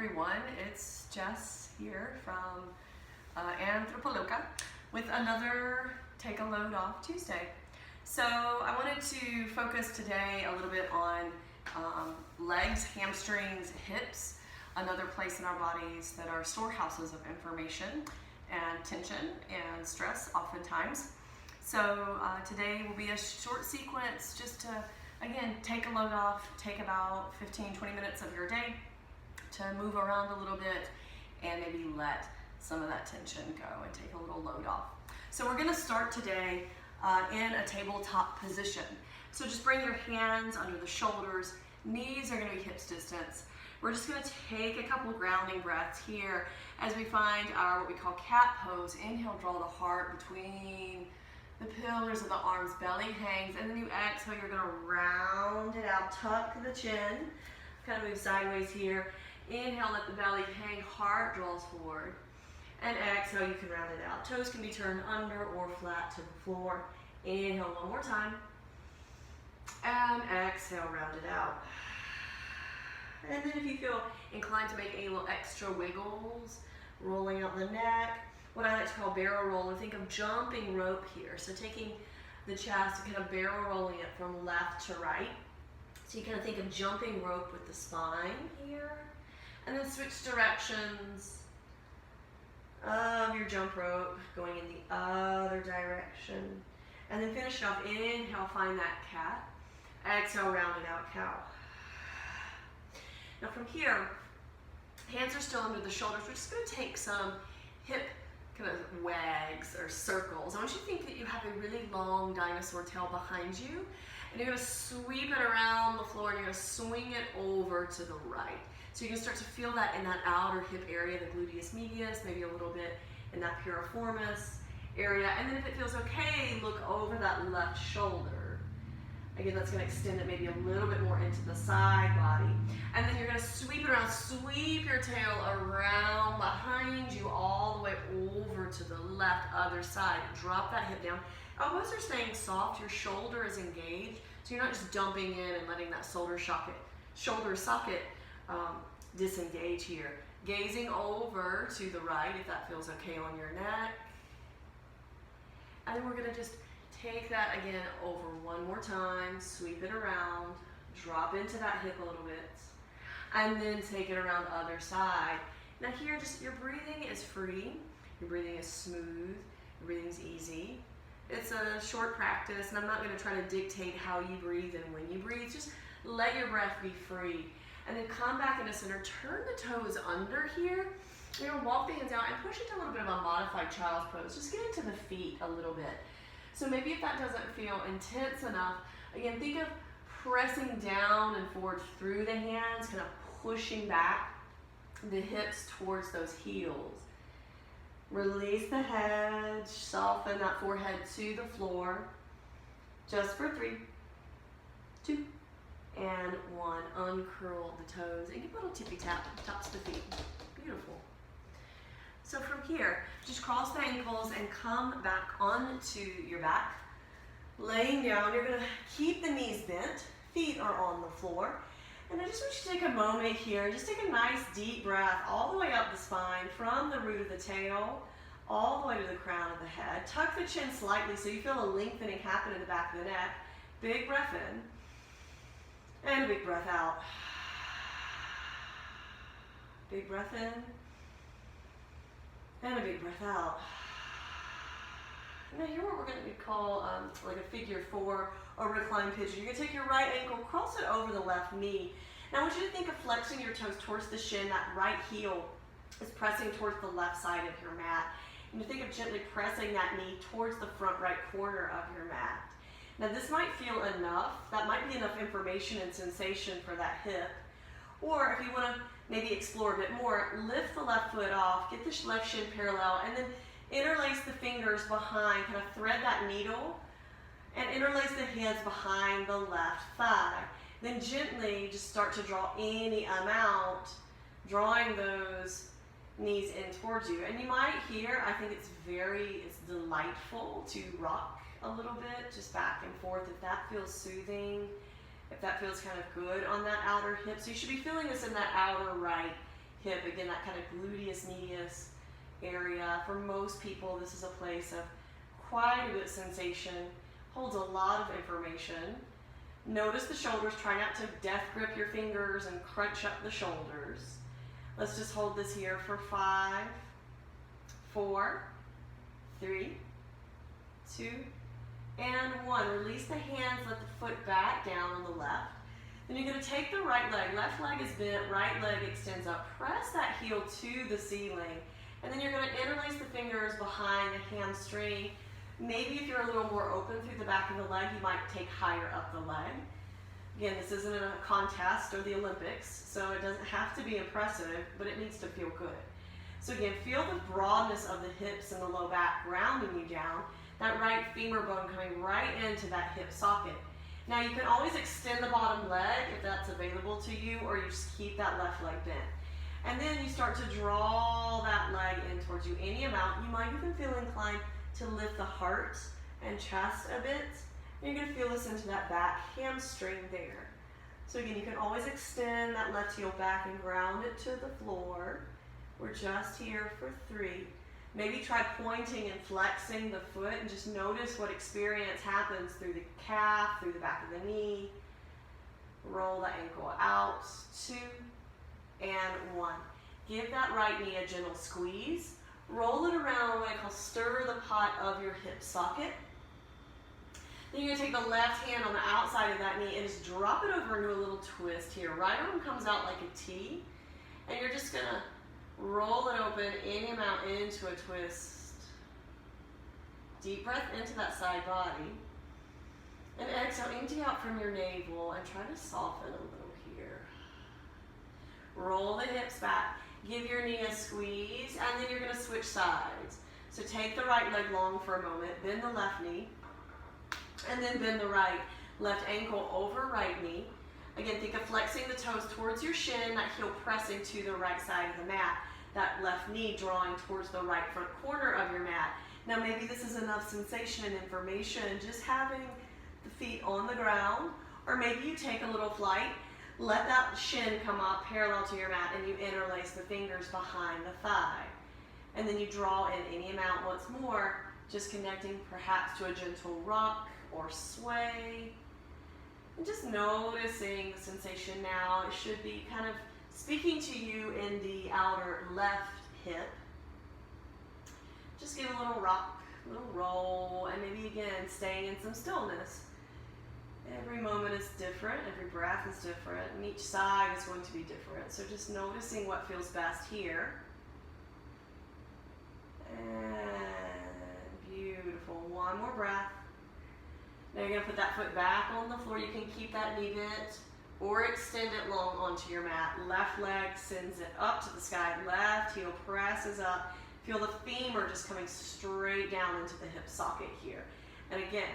everyone, it's Jess here from Anthropoloca with another Take a Load Off Tuesday. So I wanted to focus today a little bit on legs, hamstrings, hips, another place in our bodies that are storehouses of information and tension and stress oftentimes. So today will be a short sequence just to, again, take a load off, take about 15-20 minutes of your day to move around a little bit and maybe let some of that tension go and take a little load off. So we're going to start today in a tabletop position. So just bring your hands under the shoulders, knees are going to be hips distance. We're just going to take a couple of grounding breaths here as we find our what we call cat pose. Inhale, draw the heart between the pillars of the arms, belly hangs, and then you exhale, you're going to round it out, tuck the chin, kind of move sideways here. Inhale, let the belly hang, heart draws forward, and exhale, you can round it out. Toes can be turned under or flat to the floor. Inhale one more time, and exhale, round it out. And then if you feel inclined to make any little extra wiggles, rolling out the neck, what I like to call barrel roll, or think of jumping rope here. So taking the chest and kind of barrel rolling it from left to right. So you kind of think of jumping rope with the spine here. And then switch directions of your jump rope, going in the other direction. And then finish it off. Inhale, find that cat. Exhale, rounded out cow. Now from here, hands are still under the shoulders. We're just going to take some hip kind of wags or circles. I want you to think that you have a really long dinosaur tail behind you, and you're going to sweep it around the floor, and you're going to swing it over to the right. So you can start to feel that in that outer hip area, the gluteus medius, maybe a little bit in that piriformis area. And then if it feels okay, look over that left shoulder. Again, that's going to extend it maybe a little bit more into the side body. And then you're going to sweep it around, sweep your tail around behind you all the way over to the left other side. Drop that hip down. Elbows are staying soft, your shoulder is engaged, so you're not just dumping in and letting that shoulder socket disengage here. Gazing over to the right if that feels okay on your neck. And then we're going to just take that again over one more time, sweep it around, drop into that hip a little bit, and then take it around the other side. Now here, just your breathing is free, your breathing is smooth, your breathing is easy. It's a short practice, and I'm not going to try to dictate how you breathe and when you breathe. Just let your breath be free. And then come back into center, turn the toes under here. You're going to walk the hands out and push it to a little bit of a modified child's pose. Just get into the feet a little bit. So maybe if that doesn't feel intense enough, again, think of pressing down and forward through the hands, kind of pushing back the hips towards those heels. Release the head, soften that forehead to the floor. Just for 3, 2, and 1. Uncurl the toes and give a little tippy tap, tops the feet. Beautiful. So from here, just cross the ankles and come back onto your back. Laying down, you're going to keep the knees bent, feet are on the floor. And I just want you to take a moment here, just take a nice deep breath all the way up the spine, from the root of the tail, all the way to the crown of the head. Tuck the chin slightly so you feel a lengthening happen in the back of the neck. Big breath in, and a big breath out. Big breath in, and a big breath out. Now here what we're going to call like a figure 4 or reclined pigeon. You're going to take your right ankle, cross it over the left knee. Now I want you to think of flexing your toes towards the shin. That right heel is pressing towards the left side of your mat. And you think of gently pressing that knee towards the front right corner of your mat. Now this might feel enough. That might be enough information and sensation for that hip. Or if you want to maybe explore a bit more, lift the left foot off, get the left shin parallel, and then interlace the fingers behind, kind of thread that needle, and interlace the hands behind the left thigh. Then gently just start to draw any amount, drawing those knees in towards you. And you might hear, I think it's delightful to rock a little bit, just back and forth, if that feels soothing, if that feels kind of good on that outer hip. So you should be feeling this in that outer right hip. Again, that kind of gluteus medius area. For most people, this is a place of quite a bit of sensation, holds a lot of information. Notice the shoulders. Try not to death grip your fingers and crunch up the shoulders. Let's just hold this here for 5, 4, 3, 2, and 1. Release the hands, let the foot back down on the left. Then you're going to take the right leg. Left leg is bent, right leg extends up. Press that heel to the ceiling. And then you're going to interlace the fingers behind the hamstring. Maybe if you're a little more open through the back of the leg, you might take higher up the leg. Again, this isn't a contest or the Olympics, so it doesn't have to be impressive, but it needs to feel good. So again, feel the broadness of the hips and the low back grounding you down. That right femur bone coming right into that hip socket. Now you can always extend the bottom leg if that's available to you, or you just keep that left leg bent. And then you start to draw that leg in towards you any amount. You might even feel inclined to lift the heart and chest a bit. And you're going to feel this into that back hamstring there. So again, you can always extend that left heel back and ground it to the floor. We're just here for 3. Maybe try pointing and flexing the foot and just notice what experience happens through the calf, through the back of the knee. Roll the ankle out, 2 and 1. Give that right knee a gentle squeeze. Roll it around what I call stir the pot of your hip socket. Then you're going to take the left hand on the outside of that knee and just drop it over into a little twist here. Right arm comes out like a T, and you're just going to roll it open any amount into a twist. Deep breath into that side body. And exhale, empty out from your navel and try to soften a little here. Roll the hips back. Give your knee a squeeze, and then you're going to switch sides. So take the right leg long for a moment, bend the left knee, and then bend the right. Left ankle over right knee. Again, think of flexing the toes towards your shin, that heel pressing to the right side of the mat. That left knee drawing towards the right front corner of your mat. Now maybe this is enough sensation and information, just having the feet on the ground, or maybe you take a little flight. Let that shin come up parallel to your mat and you interlace the fingers behind the thigh. And then you draw in any amount once more, just connecting perhaps to a gentle rock or sway. And just noticing the sensation now. It should be kind of speaking to you in the outer left hip. Just give a little rock, a little roll, and maybe again staying in some stillness. Every moment is different, every breath is different, and each side is going to be different. So just noticing what feels best here. And beautiful. One more breath. Now you're going to put that foot back on the floor. You can keep that knee bent or extend it long onto your mat. Left leg sends it up to the sky. Left heel presses up. Feel the femur just coming straight down into the hip socket here. And again,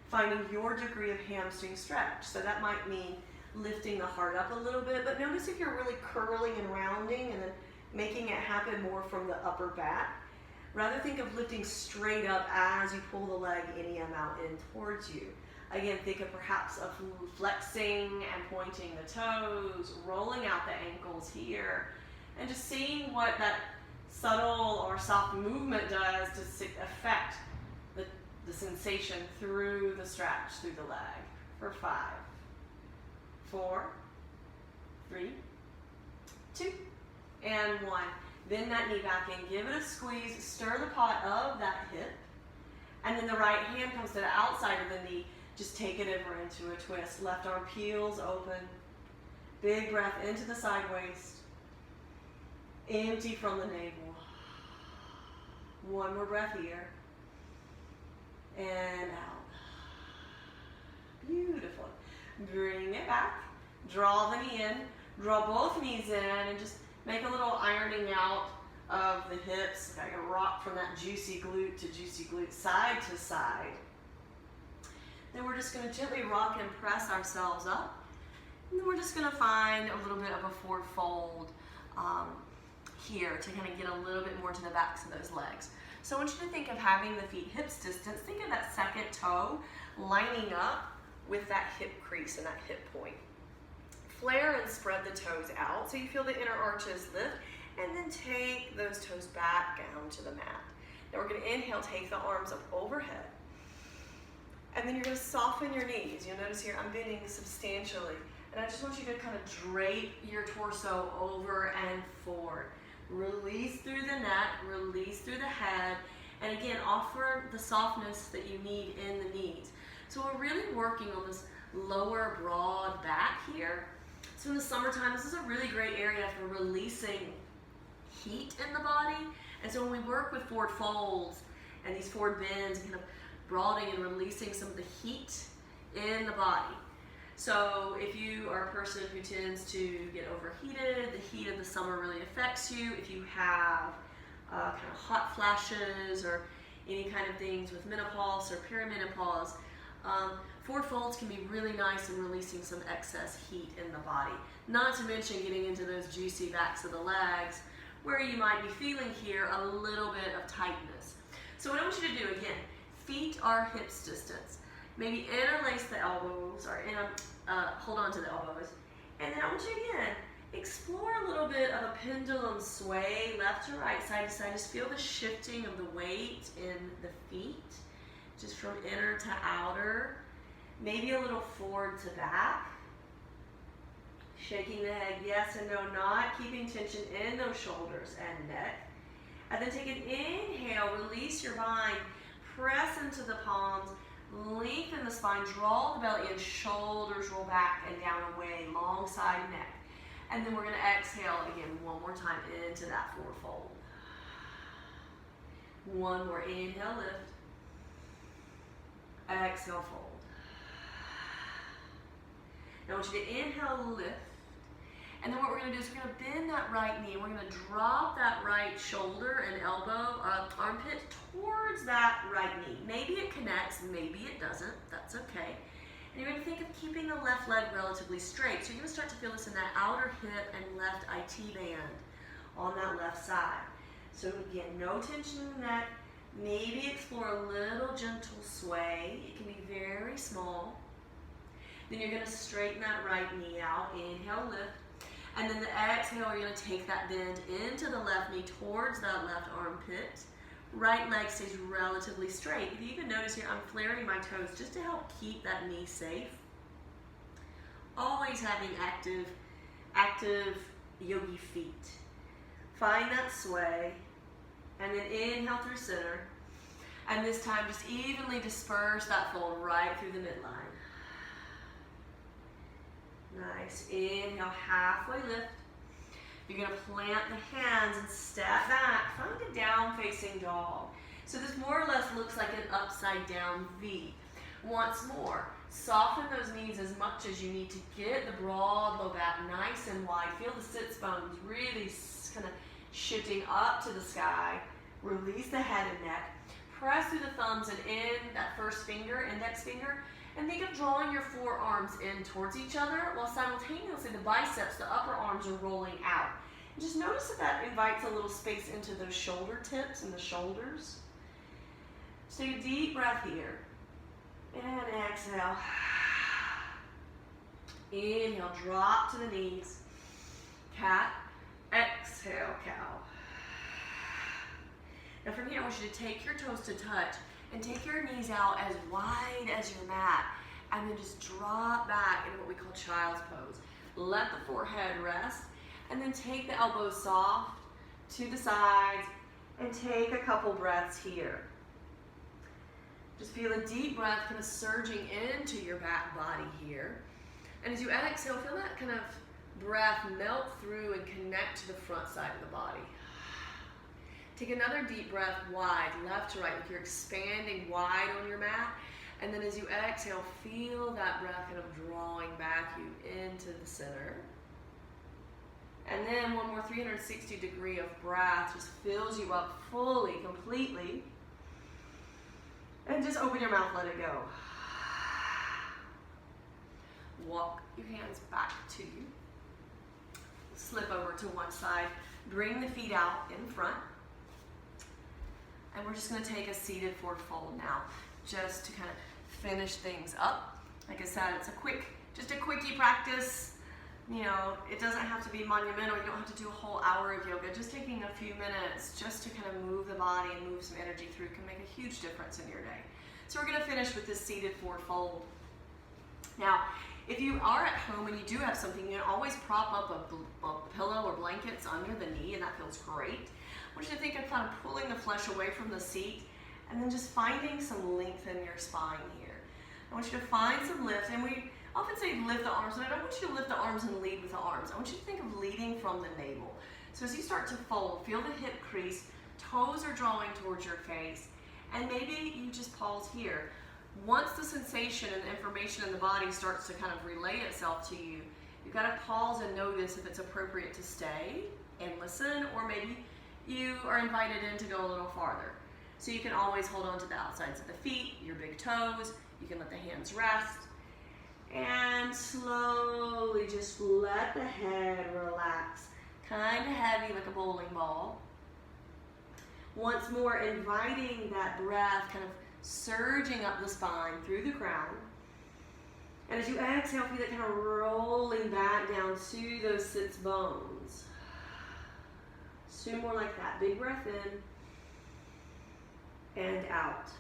finding your degree of hamstring stretch. So that might mean lifting the heart up a little bit, but notice if you're really curling and rounding and then making it happen more from the upper back. Rather think of lifting straight up as you pull the leg any amount in towards you. Again, think of perhaps of flexing and pointing the toes, rolling out the ankles here, and just seeing what that subtle or soft movement does to affect the sensation through the stretch, through the leg. For 5, 4, 3, 2, and 1. Bend that knee back in, give it a squeeze, stir the pot of that hip, and then the right hand comes to the outside of the knee. Just take it over into a twist. Left arm peels open. Big breath into the side waist. Empty from the navel. One more breath here. And out. Beautiful. Bring it back. Draw the knee in. Draw both knees in and just make a little ironing out of the hips. Like a rock from that juicy glute to juicy glute, side to side. Then we're just going to gently rock and press ourselves up. And then we're just going to find a little bit of a forward fold here to kind of get a little bit more to the backs of those legs. So I want you to think of having the feet hips distance. Think of that second toe lining up with that hip crease and that hip point. Flare and spread the toes out so you feel the inner arches lift, and then take those toes back down to the mat. Now we're going to inhale, take the arms up overhead. And then you're going to soften your knees. You'll notice here I'm bending substantially. And I just want you to kind of drape your torso over and forward. Release through the neck, release through the head, and again, offer the softness that you need in the knees. So we're really working on this lower broad back here. So in the summertime, this is a really great area for releasing heat in the body. And so when we work with forward folds and these forward bends, kind of broadening and releasing some of the heat in the body. So if you are a person who tends to get overheated, the heat of the summer really affects you. If you have kind of hot flashes or any kind of things with menopause or perimenopause, forward folds can be really nice in releasing some excess heat in the body. Not to mention getting into those juicy backs of the legs where you might be feeling here a little bit of tightness. So what I want you to do, again, feet are hips distance. Maybe interlace the elbows or hold on to the elbows. And then I want you to, again, explore a little bit of a pendulum sway, left to right, side to side. Just feel the shifting of the weight in the feet, just from inner to outer. Maybe a little forward to back. Shaking the head, yes and no, not keeping tension in those shoulders and neck. And then take an inhale, release your bind, press into the palms, lengthen the spine, draw the belly in, shoulders roll back and down away, long side neck. And then we're going to exhale again one more time into that forward fold. One more, inhale, lift. Exhale, fold. Now I want you to inhale, lift. And then what we're going to do is we're going to bend that right knee. We're going to drop that right shoulder and elbow, armpit towards that right knee. Maybe it connects, maybe it doesn't. That's okay. And you're going to think of keeping the left leg relatively straight. So you're going to start to feel this in that outer hip and left IT band on that left side. So again, no tension in the neck. Maybe explore a little gentle sway. It can be very small. Then you're going to straighten that right knee out. Inhale, lift. And then the exhale, you're going to take that bend into the left knee towards that left armpit. Right leg stays relatively straight. If you even notice here, I'm flaring my toes just to help keep that knee safe. Always having active yogi feet. Find that sway. And then inhale through center. And this time, just evenly disperse that fold right through the midline. Nice. Inhale, halfway lift. You're going to plant the hands and step back. Find a down-facing dog. So this more or less looks like an upside-down V. Once more, soften those knees as much as you need to get the broad low back nice and wide. Feel the sits bones really kind of shifting up to the sky. Release the head and neck. Press through the thumbs and in that first finger, index finger. And think of drawing your forearms in towards each other while simultaneously the biceps, the upper arms are rolling out. And just notice that that invites a little space into those shoulder tips and the shoulders. Just take a deep breath here. And exhale. Inhale, drop to the knees. Cat. Exhale, cow. Now from here, I want you to take your toes to touch. And take your knees out as wide as your mat. And then just drop back into what we call child's pose. Let the forehead rest. And then take the elbows soft to the sides. And take a couple breaths here. Just feel a deep breath kind of surging into your back body here. And as you exhale, feel that kind of breath melt through and connect to the front side of the body. Take another deep breath wide, left to right, like you're expanding wide on your mat. And then as you exhale, feel that breath kind of drawing back you into the center. And then one more 360-degree of breath just fills you up fully, completely. And just open your mouth, let it go. Walk your hands back to you. Slip over to one side. Bring the feet out in front. And we're just going to take a seated forward fold now, just to kind of finish things up. Like I said, it's just a quickie practice. You know, it doesn't have to be monumental. You don't have to do a whole hour of yoga. Just taking a few minutes just to kind of move the body and move some energy through can make a huge difference in your day. So we're going to finish with this seated forward fold. Now, if you are at home and you do have something, you can always prop up a pillow or blankets under the knee, and that feels great. I want you to think of kind of pulling the flesh away from the seat and then just finding some length in your spine here. I want you to find some lift, and we often say lift the arms, but I don't want you to lift the arms and lead with the arms. I want you to think of leading from the navel. So as you start to fold, feel the hip crease, toes are drawing towards your face, and maybe you just pause here. Once the sensation and the information in the body starts to kind of relay itself to you, you've got to pause and notice if it's appropriate to stay and listen, or maybe you are invited in to go a little farther. So you can always hold on to the outsides of the feet, your big toes, you can let the hands rest, and slowly just let the head relax, kind of heavy like a bowling ball. Once more, inviting that breath kind of surging up the spine through the crown. And as you exhale, feel it kind of rolling back down to those sits bones. Just 2 more like that. Big breath in and out.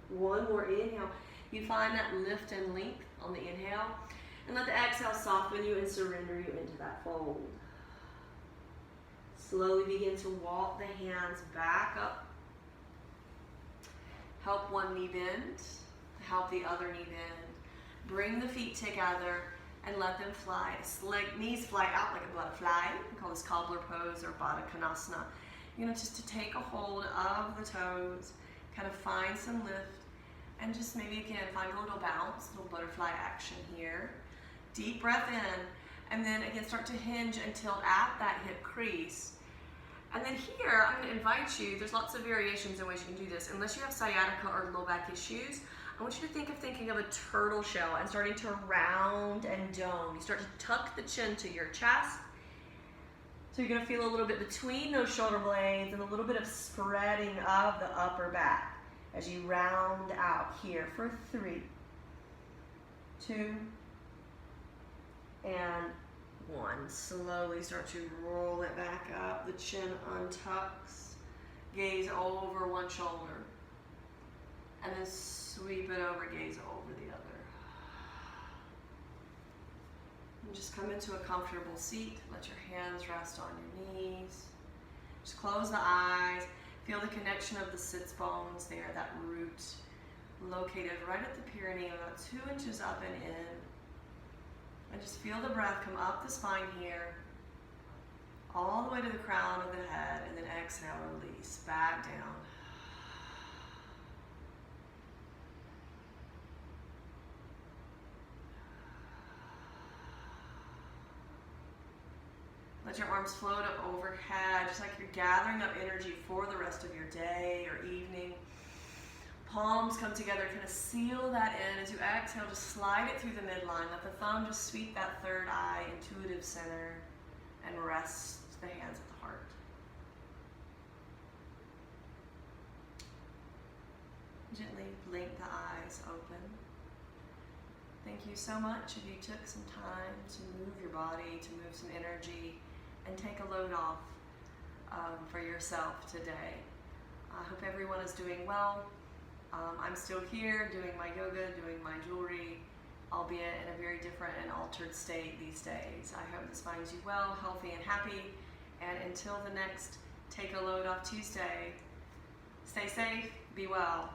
1 more inhale. You find that lift and length on the inhale, and let the exhale soften you and surrender you into that fold. Slowly begin to walk the hands back up. Help one knee bend, help the other knee bend. Bring the feet together and let them fly. Knees fly out like a butterfly. We call this cobbler pose or Baddha Konasana. You're going to just to take a hold of the toes, kind of find some lift, and just maybe again find a little bounce, a little butterfly action here. Deep breath in, and then again start to hinge and tilt at that hip crease. And then here, I'm going to invite you, there's lots of variations in ways you can do this. Unless you have sciatica or low back issues, I want you to thinking of a turtle shell and starting to round and dome. You start to tuck the chin to your chest. So you're going to feel a little bit between those shoulder blades and a little bit of spreading of the upper back as you round out here for 3, 2, and 1. Slowly start to roll it back up. The chin untucks. Gaze over one shoulder. And then sweep it over, gaze over the other. And just come into a comfortable seat. Let your hands rest on your knees. Just close the eyes. Feel the connection of the sits bones there, that root located right at the perineum, about 2 inches up and in. And just feel the breath come up the spine here, all the way to the crown of the head, and then exhale, release, back down. Let your arms float up overhead, just like you're gathering up energy for the rest of your day or evening. Palms come together, kind of seal that in. As you exhale, just slide it through the midline. Let the thumb just sweep that third eye, intuitive center, and rest the hands at the heart. Gently blink the eyes open. Thank you so much if you took some time to move your body, to move some energy, and take a load off for yourself today. I hope everyone is doing well. I'm still here doing my yoga, doing my jewelry, albeit in a very different and altered state these days. I hope this finds you well, healthy, and happy. And until the next Take a Load Off Tuesday, stay safe, be well.